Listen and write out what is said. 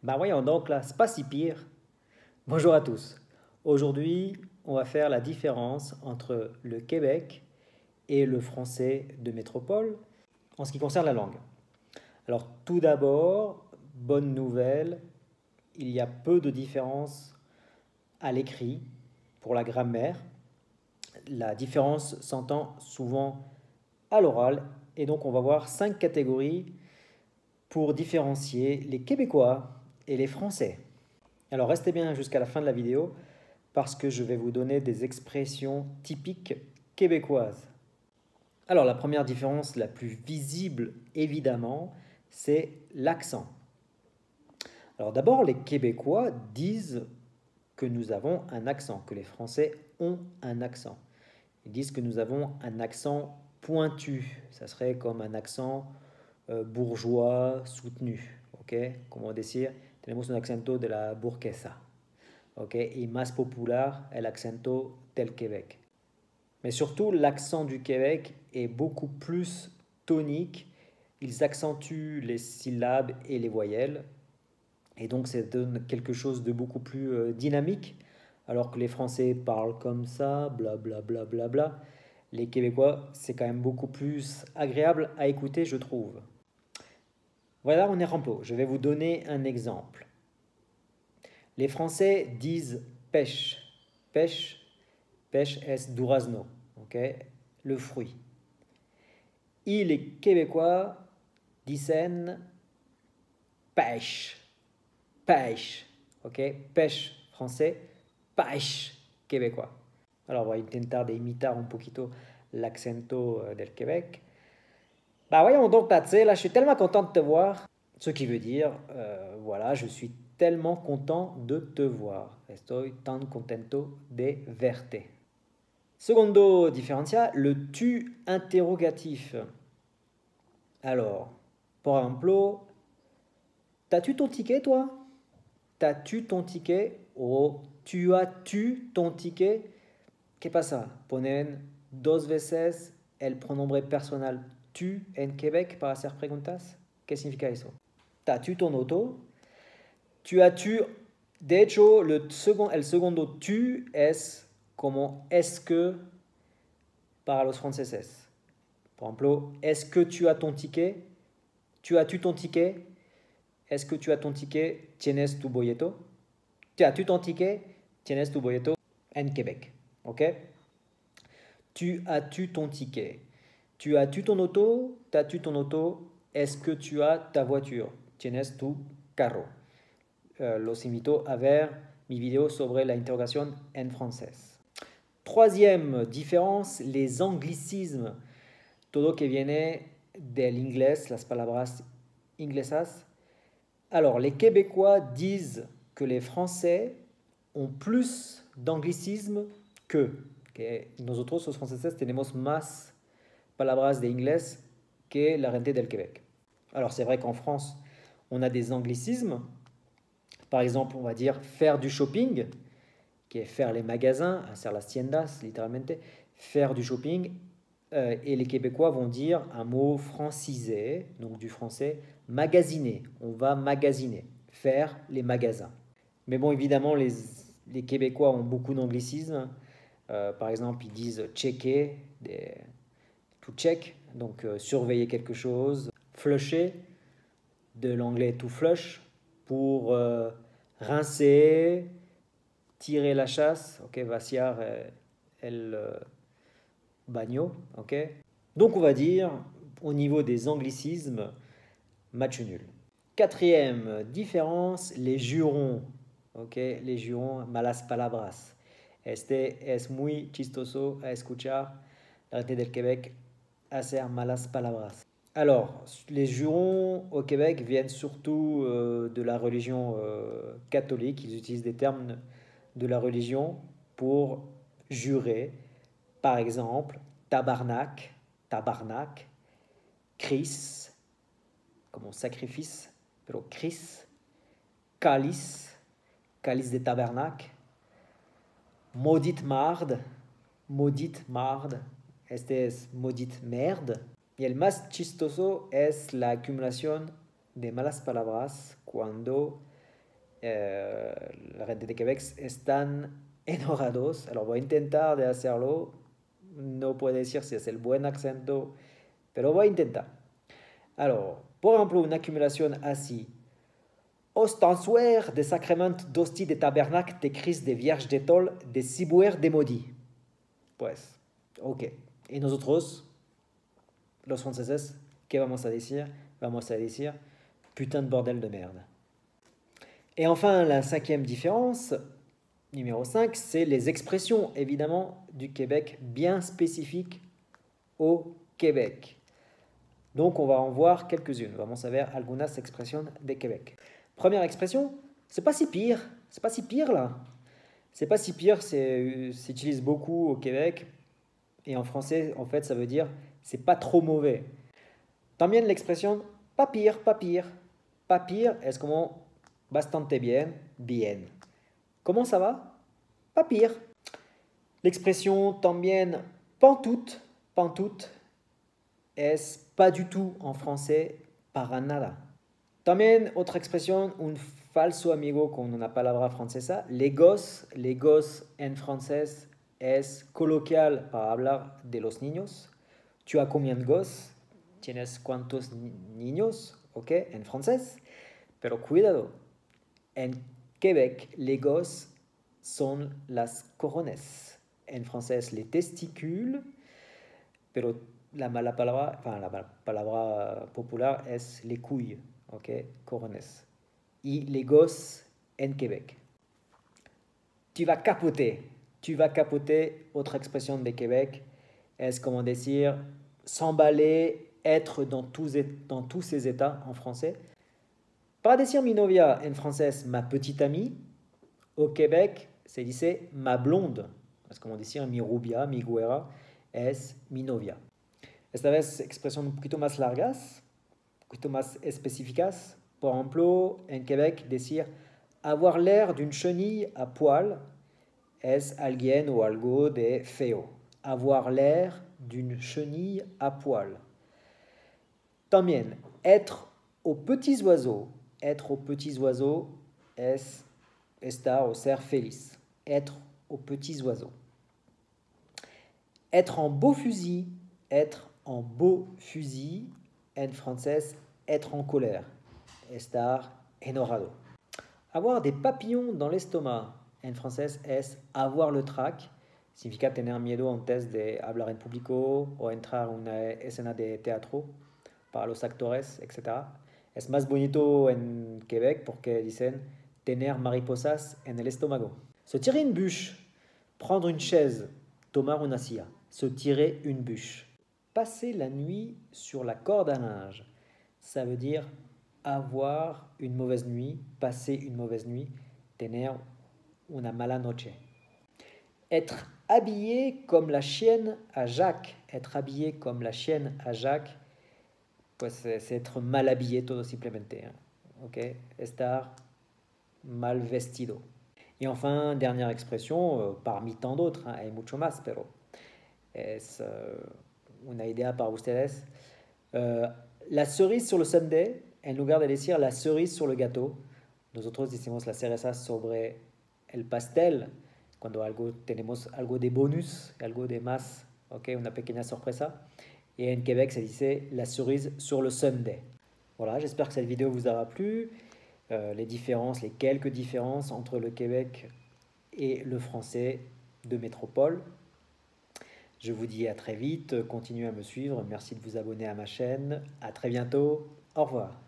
Bah voyons donc là, c'est pas si pire. Bonjour à tous. Aujourd'hui, on va faire la différence entre le Québec et le français de métropole en ce qui concerne la langue. Alors tout d'abord, bonne nouvelle, il y a peu de différence à l'écrit pour la grammaire. La différence s'entend souvent à l'oral et donc on va voir 5 catégories pour différencier les Québécois et les Français. Alors restez bien jusqu'à la fin de la vidéo parce que je vais vous donner des expressions typiques québécoises. Alors la première différence la plus visible évidemment, c'est l'accent. Alors d'abord les Québécois disent que nous avons un accent, que les Français ont un accent. Ils disent que nous avons un accent pointu, ça serait comme un accent bourgeois soutenu, ¿ok? Como decir, tenemos un acento de la burguesa, ¿ok? Y más popular el acento del Québec. Mais surtout, l'accent du Québec est beaucoup plus tonique. Ils accentuent les syllabes et les voyelles. Et donc, ça donne quelque chose de beaucoup plus dynamique. Alors que les Français parlent comme ça, blablabla. Bla, bla, bla, bla. Les Québécois, c'est quand même beaucoup plus agréable à écouter, je trouve. Voilà, on est remplo. Je vais vous donner un exemple. Les Français disent pêche. Pêche, pêche es durazno, ok? Le fruit. Et les Québécois disent pêche. Pêche, ok? Pêche français, pêche québécois. Alors, voy a intentar de imitar un poquito l'accento del Québec. Bah voyons donc, Tatsé, là, je suis tellement content de te voir. Ce qui veut dire, voilà, je suis tellement content de te voir. Estoy tan contento de verte. Secondo differencia, le tu interrogatif. Alors, por ejemplo, t'as-tu ton ticket, toi? T'as-tu ton ticket? O tu as-tu ton ticket? ¿Qué pasa? Ponen dos veces el pronombre personal tu en Québec para hacer preguntas. ¿Qué significa eso? ¿T'as-tu ton auto? Tu as-tu. De hecho, el segundo tu es como est-ce que para los franceses. Por ejemplo, est-ce que tu as ton ticket? Tu as-tu ton ticket? Est-ce que tu as ton ticket? ¿Tienes tu boleto? As-tu ton ticket? ¿Tienes tu boleto? En Québec. ¿Ok? Tu as-tu ton ticket? Tu as-tu ton auto? T'as-tu ton auto? Est-ce que tu as ta voiture? ¿Tienes tu carro? Los invito a ver mi vidéo sobre la interrogation en francés. Troisième différence, les anglicismes. Todo que viene del inglés, las palabras inglesas. Alors, les Québécois disent que les Français ont plus d'anglicismes que. Que nosotros, los franceses, tenemos más palabras de inglés que la gente del Québec. Alors, c'est vrai qu'en France, on a des anglicismes. Par exemple, on va dire faire du shopping, qui est faire les magasins, hacer las tiendas, littéralement, faire du shopping. Et les Québécois vont dire un mot francisé, donc du français, magasiner. On va magasiner, faire les magasins. Mais bon, évidemment, les Québécois ont beaucoup d'anglicismes. Par exemple, ils disent checker, to check, donc surveiller quelque chose. Flusher, de l'anglais to flush, pour rincer, tirer la chasse, ok, vaciar el baño, ok. Donc on va dire, au niveau des anglicismes, match nul. Quatrième différence, les jurons, ok, les jurons, malas palabras. Este es muy chistoso a escuchar la gente del Québec hacer malas palabras. Alors, les jurons au Québec viennent surtout de la religion catholique. Ils utilisent des termes de la religion pour jurer. Par exemple, tabarnak, tabarnak, Chris, comme sacrifice, pero Chris, calice, calice de tabernacle, maudite marde, este es maudite merde. Y el más chistoso es la acumulación de malas palabras cuando la red de Quebec están enojados. Alors voy a intentar de hacerlo. No puedo decir si es el buen acento, pero voy a intentar. Alors, por ejemplo, una accumulación así. Ostansuer de sacrement d'hostie de tabernacle de Christ de Vierge de Tol de Cibuer de Maudit. Pues, ok. Y nosotros, los franceses, ¿qué vamos a decir? Vamos a decir, putain de bordel de merde. Et enfin, la cinquième différence, numéro 5, c'est les expressions, évidemment, du Québec bien spécifiques au Québec. Donc, on va en voir quelques-unes. Vamos a ver algunas expresiones de Québec. Première expression, c'est pas si pire. C'est pas si pire, là. C'est pas si pire, s'utilise beaucoup au Québec. Et en français, en fait, ça veut dire c'est pas trop mauvais. También l'expression pas pire, pas pire. Pas pire es como bastante bien, bien. Comment ça va? Pas pire. L'expression también pantoute, pantoute, es pas du tout en français, para nada. También otra expresión, un falso amigo con una palabra francesa. Les gosses en francés es coloquial para hablar de los niños. Tu as combien de gosses? ¿Tienes cuántos niños? Ok, en francés. Pero cuidado, en Québec, les gosses son las corones. En francés, les testicules. Pero la mala palabra, enfin, la palabra popular es les couilles. Ok, corones. Y les gosses en Québec. Tu vas capoter. Tu vas capoter, autre expression de Québec, es como decir s'emballer, être dans tous ses états en français. Para decir mi novia en francés, ma petite amie, au Québec, se dice ma blonde. Es como decir mi rubia, mi güera, es mi novia. Esta vez expresión un poquito más largas, un poquito más específicas. Por ejemplo, en Québec, decir avoir l'air d'une chenille à poil es alguien o algo de feo. Avoir l'air d'une chenille à poil. También, être aux petits oiseaux. Être aux petits oiseaux es estar o ser feliz. Être aux petits oiseaux. Être en beau fusil. Être en beau fusil. En français, être en colère. Estar enojado. Avoir des papillons dans l'estomac. En francés es avoir le trac. Significa tener miedo antes de hablar en público o entrar en una escena de teatro para los actores, etc. Es más bonito en Québec porque dicen tener mariposas en el estómago. Se tirer une bûche, prendre une chaise, tomar una silla. Se tirer une bûche. Passer la nuit sur la corde à linge. Ça veut dire avoir une mauvaise nuit, passer une mauvaise nuit, tener una mala noche. Être habillé comme la chienne à Jacques. Être habillé comme la chienne à Jacques, pues c'est être mal habillé todo simplemente. Ok, estar mal vestido. Et enfin, dernière expression, parmi tant d'autres, hay mucho más, pero es una idea para ustedes. La cerise sur le sundae, en lugar de decir la cerise sur le gâteau, nosotros decimos la cereza sobre el pastel, cuando tenemos algo de bonus, algo de más, okay, una pequeña sorpresa. Et en Québec, ça disait la cerise sur le sundae. Voilà, j'espère que cette vidéo vous aura plu. Les différences, les quelques différences entre le Québec et le français de métropole. Je vous dis à très vite, continuez à me suivre, merci de vous abonner à ma chaîne. À très bientôt, au revoir.